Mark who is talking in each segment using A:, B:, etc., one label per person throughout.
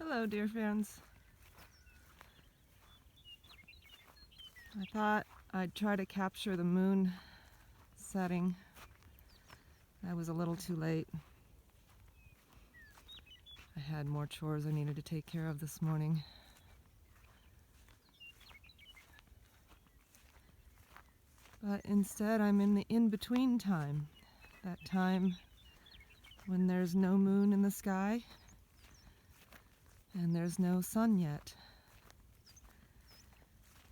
A: Hello, dear friends. I thought I'd try to capture the moon setting. I was a little too late. I had more chores I needed to take care of this morning. But instead, I'm in the in-between time. That time when there's no moon in the sky and there's no sun yet.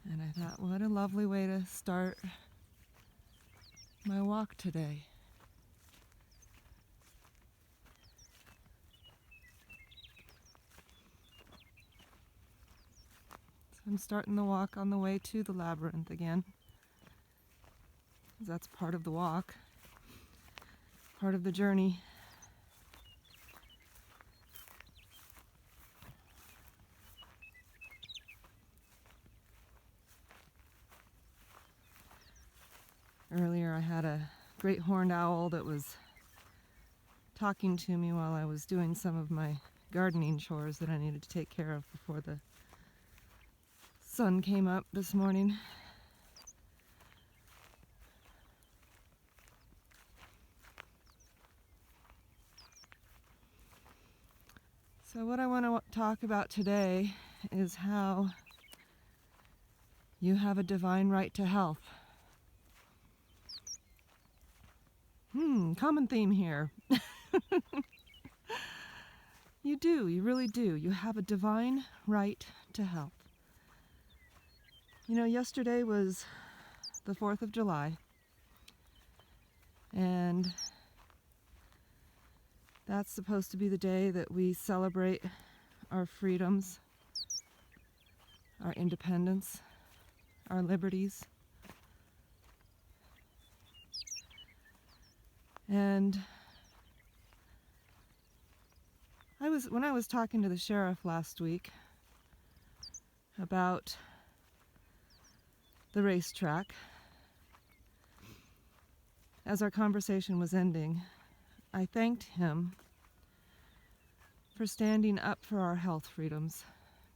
A: And I thought, what a lovely way to start my walk today. So I'm starting the walk on the way to the labyrinth again. That's part of the walk, part of the journey. Earlier I had a great horned owl that was talking to me while I was doing some of my gardening chores that I needed to take care of before the sun came up this morning. So what I want to talk about today is how you have a divine right to health. Common theme here. You do, you really do. You have a divine right to health. You know, yesterday was the 4th of July, and that's supposed to be the day that we celebrate our freedoms, our independence, our liberties. And when I was talking to the sheriff last week about the racetrack, as our conversation was ending, I thanked him for standing up for our health freedoms,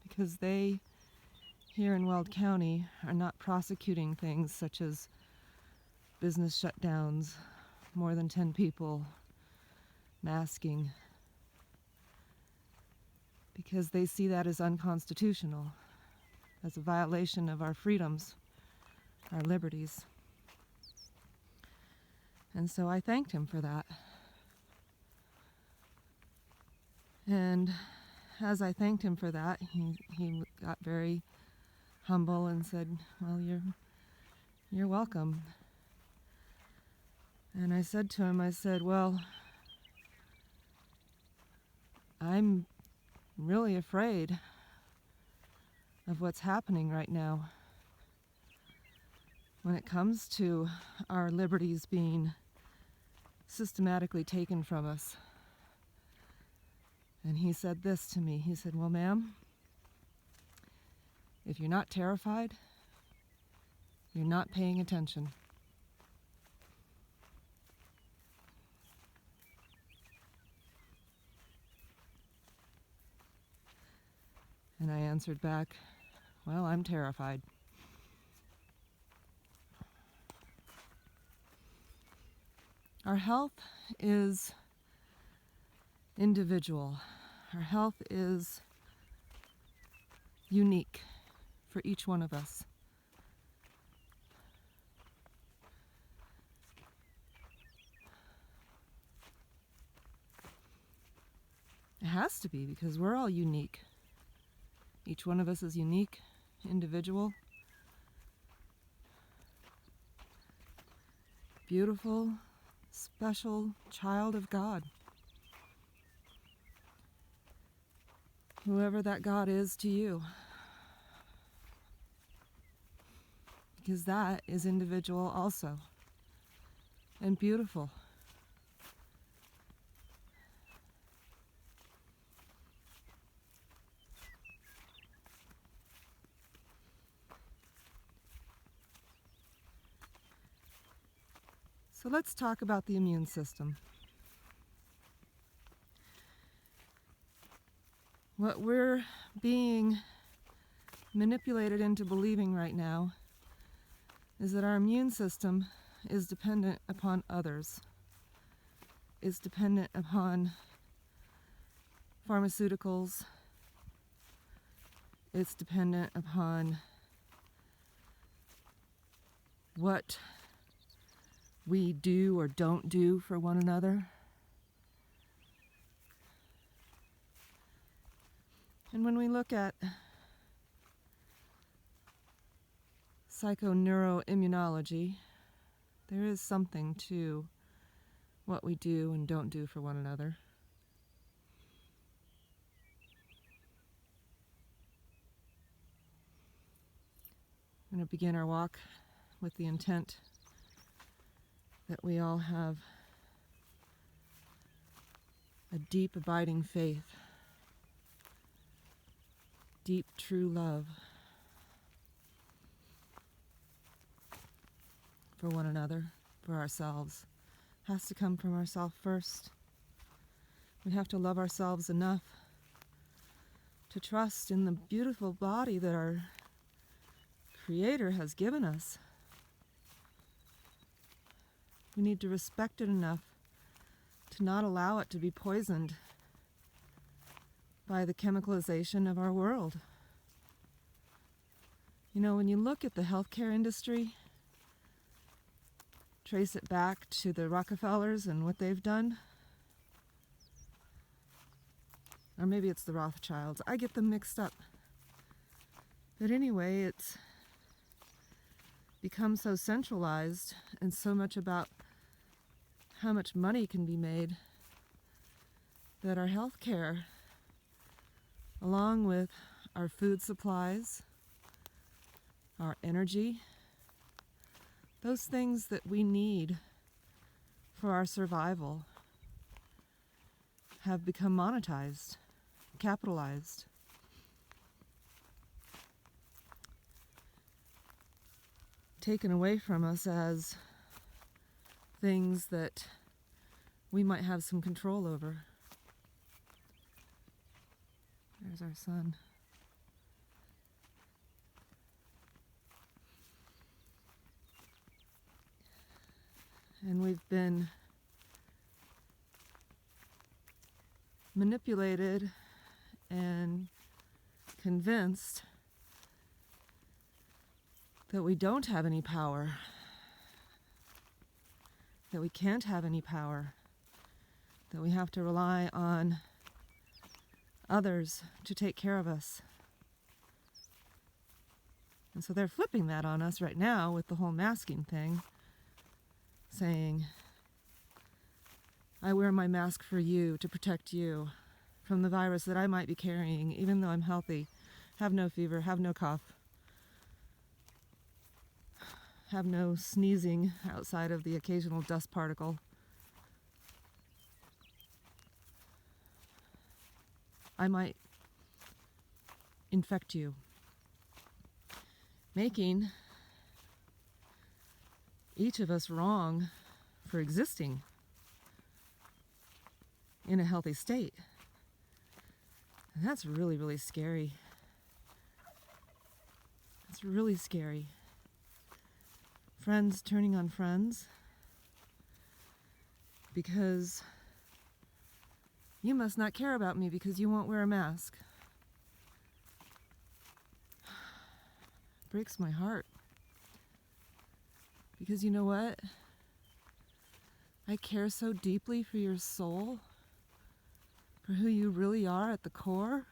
A: because they, here in Weld County, are not prosecuting things such as business shutdowns, more than 10 people, masking, because they see that as unconstitutional, as a violation of our freedoms, our liberties. And so I thanked him for that. And as I thanked him for that, he got very humble and said, "Well, you're welcome." And I said to him, well, I'm really afraid of what's happening right now when it comes to our liberties being systematically taken from us. And he said this to me. He said, "Well, ma'am, if you're not terrified, you're not paying attention." And I answered back, "Well, I'm terrified." Our health is individual. Our health is unique for each one of us. It has to be, because we're all unique. Each one of us is unique, individual, beautiful, special child of God. Whoever that God is to you. Because that is individual also, and beautiful. So let's talk about the immune system. What we're being manipulated into believing right now is that our immune system is dependent upon others, is dependent upon pharmaceuticals, it's dependent upon what we do or don't do for one another. And when we look at psychoneuroimmunology, there is something to what we do and don't do for one another. I'm going to begin our walk with the intent that we all have a deep, abiding faith, deep, true love for one another, for ourselves. It has to come from ourselves first. We have to love ourselves enough to trust in the beautiful body that our Creator has given us. We need to respect it enough to not allow it to be poisoned by the chemicalization of our world. You know, when you look at the healthcare industry, trace it back to the Rockefellers and what they've done, or maybe it's the Rothschilds. I get them mixed up. But anyway, it's become so centralized and so much about how much money can be made that our health care, along with our food supplies, our energy, those things that we need for our survival, have become monetized, capitalized. Taken away from us as things that we might have some control over. There's our son. And we've been manipulated and convinced that we don't have any power, that we can't have any power, that we have to rely on others to take care of us. And so they're flipping that on us right now with the whole masking thing, saying, I wear my mask for you, to protect you from the virus that I might be carrying, even though I'm healthy, have no fever, have no cough, have no sneezing outside of the occasional dust particle. I might infect you, making each of us wrong for existing in a healthy state. And that's really, really scary. It's really scary. Friends turning on friends because you must not care about me because you won't wear a mask. Breaks my heart. Because you know what? I care so deeply for your soul, for who you really are at the core.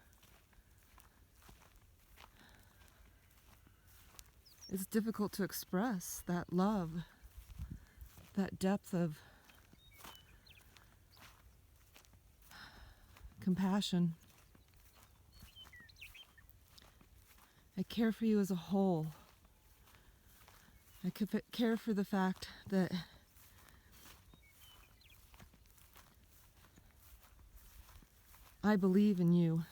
A: It's difficult to express that love, that depth of compassion. I care for you as a whole. I care for the fact that I believe in you,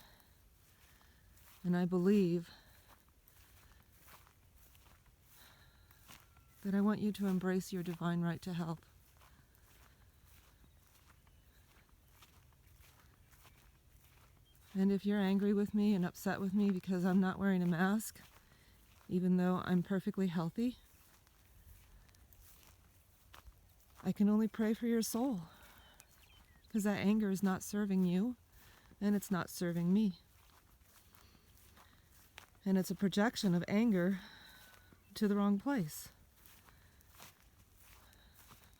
A: and I believe that I want you to embrace your divine right to health. And if you're angry with me and upset with me because I'm not wearing a mask, even though I'm perfectly healthy, I can only pray for your soul, because that anger is not serving you, and it's not serving me. And it's a projection of anger to the wrong place.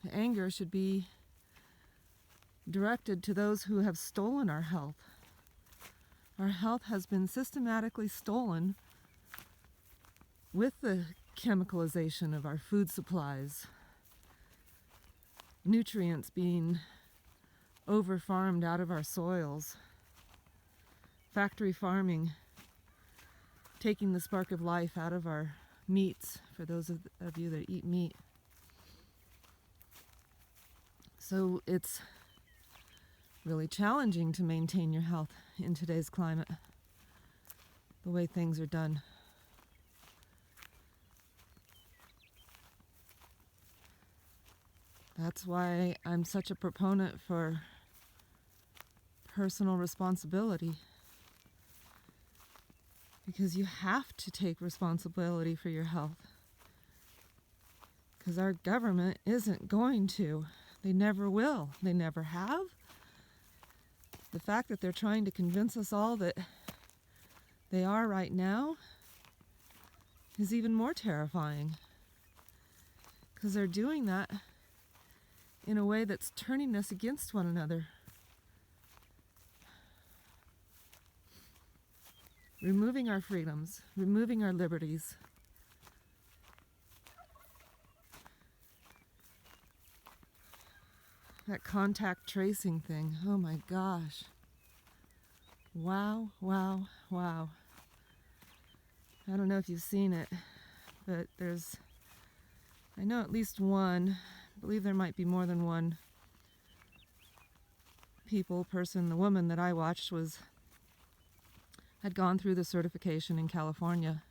A: The anger should be directed to those who have stolen our health. Our health has been systematically stolen with the chemicalization of our food supplies, nutrients being over-farmed out of our soils, factory farming taking the spark of life out of our meats, for those of you that eat meat. So it's really challenging to maintain your health in today's climate, the way things are done. That's why I'm such a proponent for personal responsibility, because you have to take responsibility for your health, because our government isn't going to. They never will. They never have. The fact that they're trying to convince us all that they are right now is even more terrifying, because they're doing that in a way that's turning us against one another. Removing our freedoms, removing our liberties. That contact tracing thing, oh my gosh. Wow, wow, wow. I don't know if you've seen it, but I know at least one, I believe there might be more than one person, the woman that I watched had gone through the certification in California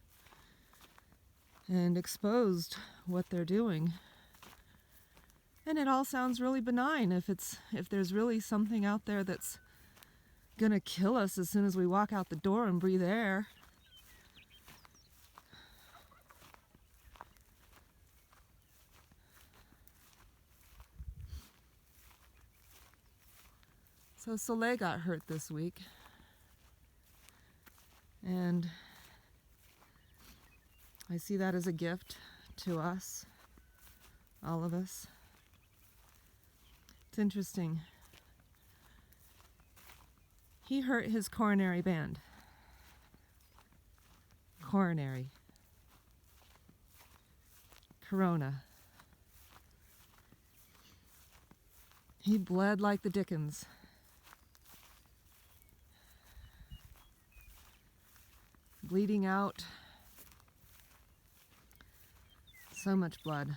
A: and exposed what they're doing. And it all sounds really benign if there's really something out there that's gonna kill us as soon as we walk out the door and breathe air. So Soleil got hurt this week, and I see that as a gift to us, all of us. It's interesting. He hurt his coronary band. Coronary. Corona. He bled like the dickens. Bleeding out. So much blood.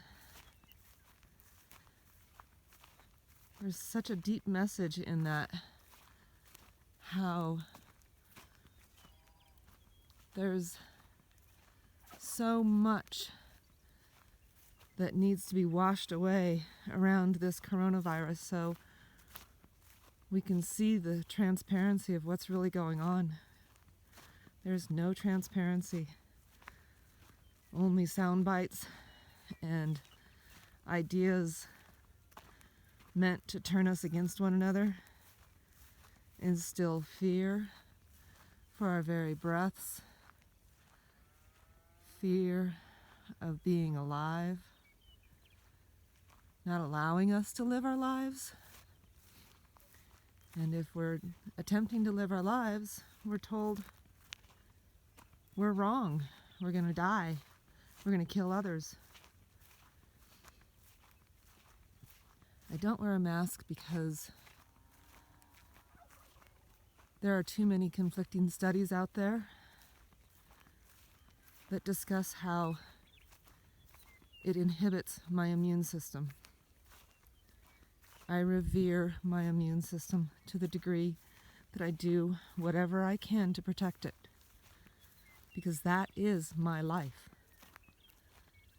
A: There's such a deep message in that, how there's so much that needs to be washed away around this coronavirus, so we can see the transparency of what's really going on. There's no transparency, only sound bites and ideas meant to turn us against one another, instill fear for our very breaths, fear of being alive, not allowing us to live our lives. And if we're attempting to live our lives, we're told we're wrong, we're going to die, we're going to kill others. I don't wear a mask because there are too many conflicting studies out there that discuss how it inhibits my immune system. I revere my immune system to the degree that I do whatever I can to protect it, because that is my life.